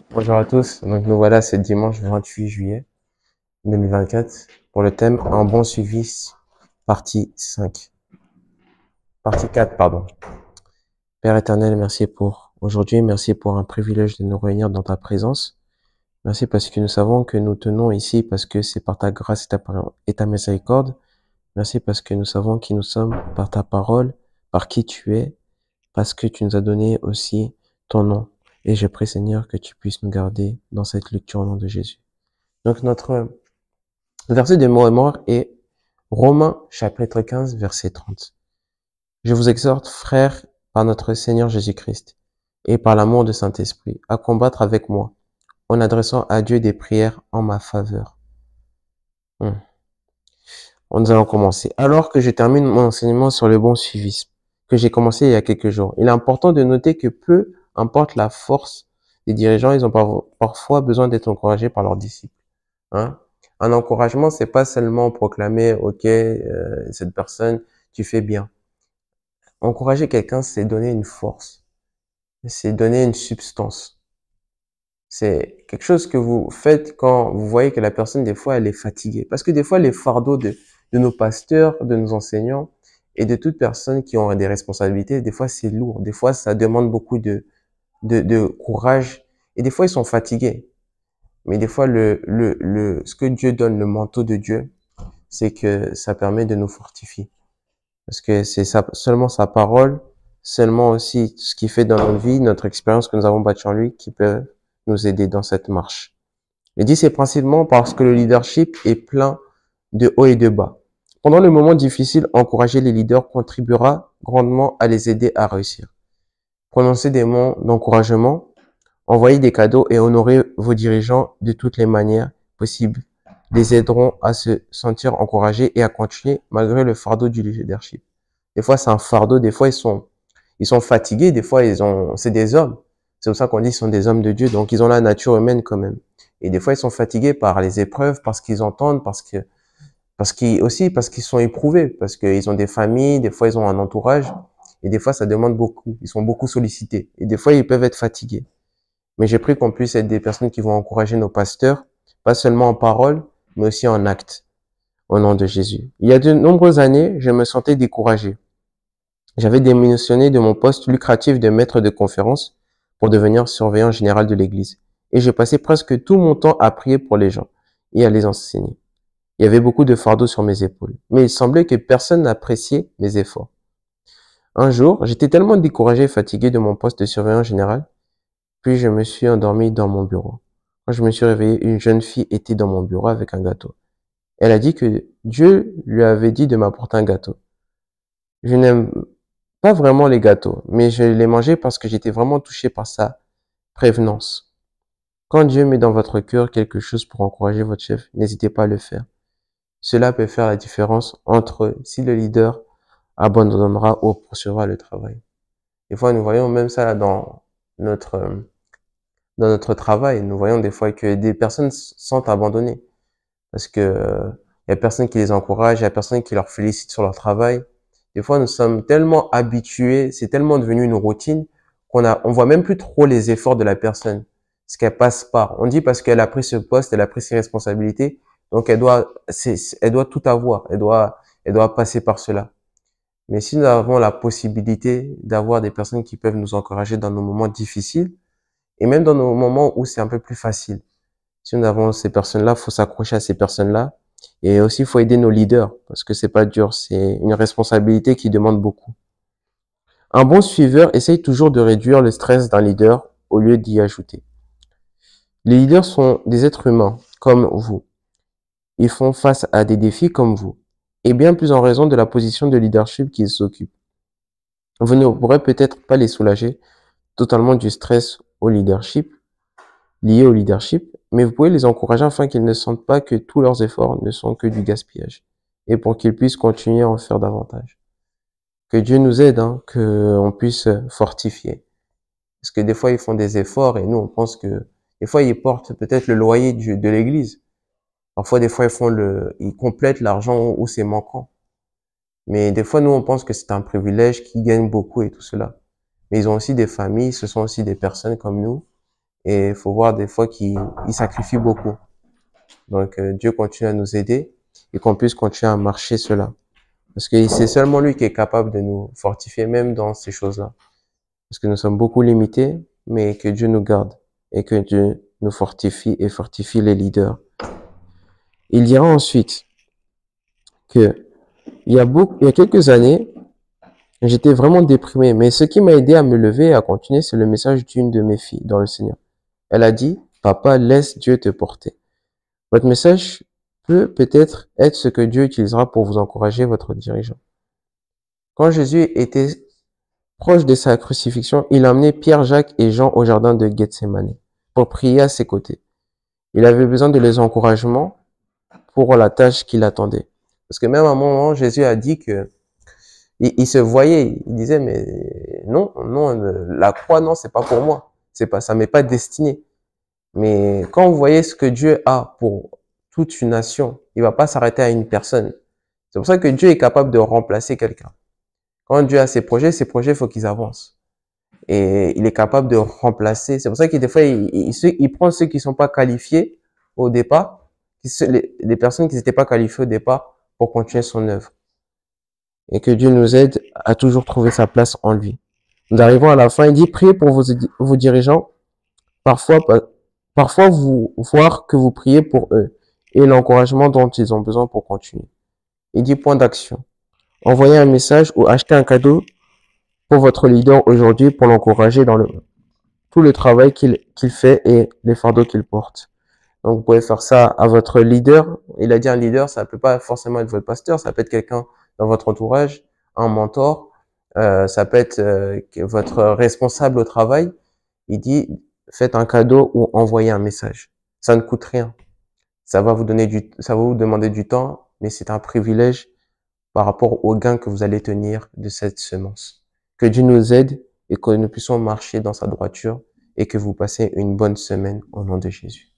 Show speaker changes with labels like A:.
A: Bonjour à tous, donc nous voilà ce dimanche 28 juillet 2024 pour le thème Un bon suivi, partie 5. Partie 4, pardon. Père éternel, merci pour aujourd'hui, merci pour un privilège de nous réunir dans ta présence. Merci parce que nous savons que nous tenons ici parce que c'est par ta grâce et ta miséricorde. Merci parce que nous savons qui nous sommes par ta parole, par qui tu es, parce que tu nous as donné aussi ton nom. Et je prie Seigneur que tu puisses nous garder dans cette lecture au nom de Jésus. Donc le verset de mémoire est Romains chapitre 15 verset 30. Je vous exhorte, frères, par notre Seigneur Jésus-Christ et par l'amour du Saint-Esprit, à combattre avec moi en adressant à Dieu des prières en ma faveur. Nous allons commencer. Alors que je termine mon enseignement sur le bon suivisme, que j'ai commencé il y a quelques jours, il est important de noter que peu importe la force des dirigeants, ils ont parfois besoin d'être encouragés par leurs disciples. Hein? Un encouragement, c'est pas seulement proclamer, OK, cette personne, tu fais bien. Encourager quelqu'un, c'est donner une force, c'est donner une substance. C'est quelque chose que vous faites quand vous voyez que la personne, des fois, elle est fatiguée. Parce que des fois, les fardeaux de nos pasteurs, de nos enseignants et de toute personne qui ont des responsabilités, des fois, c'est lourd. Des fois, ça demande beaucoup de courage. Et des fois, ils sont fatigués. Mais des fois, ce que Dieu donne, le manteau de Dieu, c'est que ça permet de nous fortifier. Parce que c'est seulement sa parole, seulement aussi ce qu'il fait dans notre vie, notre expérience que nous avons bâtie en lui, qui peut nous aider dans cette marche. Il dit c'est principalement parce que le leadership est plein de hauts et de bas. Pendant les moments difficiles, encourager les leaders contribuera grandement à les aider à réussir. Prononcez des mots d'encouragement, envoyez des cadeaux et honorez vos dirigeants de toutes les manières possibles les aideront à se sentir encouragés et à continuer malgré le fardeau du leadership. Des fois, c'est un fardeau, des fois, ils sont fatigués, des fois, c'est des hommes. C'est pour ça qu'on dit qu'ils sont des hommes de Dieu, donc ils ont la nature humaine quand même. Et des fois, ils sont fatigués par les épreuves, parce qu'ils entendent, parce qu'ils sont éprouvés, parce qu'ils ont des familles, des fois, ils ont un entourage, et des fois, ça demande beaucoup. Ils sont beaucoup sollicités. Et des fois, ils peuvent être fatigués. Mais j'ai pris qu'on puisse être des personnes qui vont encourager nos pasteurs, pas seulement en parole, mais aussi en acte, au nom de Jésus. Il y a de nombreuses années, je me sentais découragé. J'avais démissionné de mon poste lucratif de maître de conférence pour devenir surveillant général de l'église. Et j'ai passé presque tout mon temps à prier pour les gens et à les enseigner. Il y avait beaucoup de fardeaux sur mes épaules, mais il semblait que personne n'appréciait mes efforts. Un jour, j'étais tellement découragé et fatigué de mon poste de surveillant général, puis je me suis endormi dans mon bureau. Quand je me suis réveillé, une jeune fille était dans mon bureau avec un gâteau. Elle a dit que Dieu lui avait dit de m'apporter un gâteau. Je n'aime pas vraiment les gâteaux, mais je les mangeais parce que j'étais vraiment touché par sa prévenance. Quand Dieu met dans votre cœur quelque chose pour encourager votre chef, n'hésitez pas à le faire. Cela peut faire la différence entre si le leader abandonnera ou poursuivra le travail. Des fois, nous voyons même ça notre, euh, dans notre travail. Nous voyons des fois que des personnes sont abandonnées parce que y a personne qui les encourage, il y a personne qui leur félicite sur leur travail. Des fois, nous sommes tellement habitués, c'est tellement devenu une routine on voit même plus trop les efforts de la personne, ce qu'elle passe par. On dit parce qu'elle a pris ce poste, elle a pris ses responsabilités, donc elle doit tout avoir, elle doit passer par cela. Mais si nous avons la possibilité d'avoir des personnes qui peuvent nous encourager dans nos moments difficiles et même dans nos moments où c'est un peu plus facile, si nous avons ces personnes-là, faut s'accrocher à ces personnes-là. Et aussi, il faut aider nos leaders, parce que c'est pas dur, c'est une responsabilité qui demande beaucoup. Un bon suiveur essaye toujours de réduire le stress d'un leader au lieu d'y ajouter. Les leaders sont des êtres humains, comme vous. Ils font face à des défis comme vous, et bien plus en raison de la position de leadership qu'ils occupent. Vous ne pourrez peut-être pas les soulager totalement du stress lié au leadership, mais vous pouvez les encourager afin qu'ils ne sentent pas que tous leurs efforts ne sont que du gaspillage et pour qu'ils puissent continuer à en faire davantage. Que Dieu nous aide, hein, qu'on puisse fortifier. Parce que des fois, ils font des efforts et nous, on pense que des fois, ils portent peut-être le loyer de l'église. Parfois, des fois, ils complètent l'argent où c'est manquant. Mais des fois, nous, on pense que c'est un privilège qu'ils gagnent beaucoup et tout cela. Mais ils ont aussi des familles, ce sont aussi des personnes comme nous Et il faut voir des fois qu'il sacrifie beaucoup. Donc, Dieu continue à nous aider et qu'on puisse continuer à marcher cela. Parce que c'est seulement lui qui est capable de nous fortifier même dans ces choses-là. Parce que nous sommes beaucoup limités, mais que Dieu nous garde et que Dieu nous fortifie et fortifie les leaders. Il dira ensuite que il y a quelques années, j'étais vraiment déprimé, mais ce qui m'a aidé à me lever et à continuer, c'est le message d'une de mes filles dans le Seigneur. Elle a dit, papa, laisse Dieu te porter. Votre message peut-être être ce que Dieu utilisera pour vous encourager votre dirigeant. Quand Jésus était proche de sa crucifixion, il a emmené Pierre, Jacques et Jean au jardin de Gethsémani pour prier à ses côtés. Il avait besoin de les encouragements pour la tâche qui l'attendait. Parce que même à un moment, Jésus a dit que il se voyait, il disait mais non, la croix non, c'est pas pour moi, ça m'est pas destiné. Mais quand vous voyez ce que Dieu a pour toute une nation, il va pas s'arrêter à une personne. C'est pour ça que Dieu est capable de remplacer quelqu'un. Quand Dieu a ses projets, il faut qu'ils avancent. Et il est capable de remplacer. C'est pour ça que des fois, il prend ceux qui sont pas qualifiés au départ, les personnes qui n'étaient pas qualifiées au départ pour continuer son œuvre. Et que Dieu nous aide à toujours trouver sa place en lui. Nous arrivons à la fin, il dit, priez pour vos dirigeants, parfois vous voir que vous priez pour eux et l'encouragement dont ils ont besoin pour continuer. Il dit, point d'action. Envoyez un message ou achetez un cadeau pour votre leader aujourd'hui pour l'encourager dans tout le travail qu'il fait et les fardeaux qu'il porte. Donc, vous pouvez faire ça à votre leader. Il a dit un leader, ça peut pas forcément être votre pasteur, ça peut être quelqu'un dans votre entourage, un mentor, ça peut être votre responsable au travail. Il dit, faites un cadeau ou envoyez un message. Ça ne coûte rien. Ça va vous demander du temps, mais c'est un privilège par rapport au gain que vous allez tenir de cette semence. Que Dieu nous aide et que nous puissions marcher dans sa droiture et que vous passez une bonne semaine au nom de Jésus.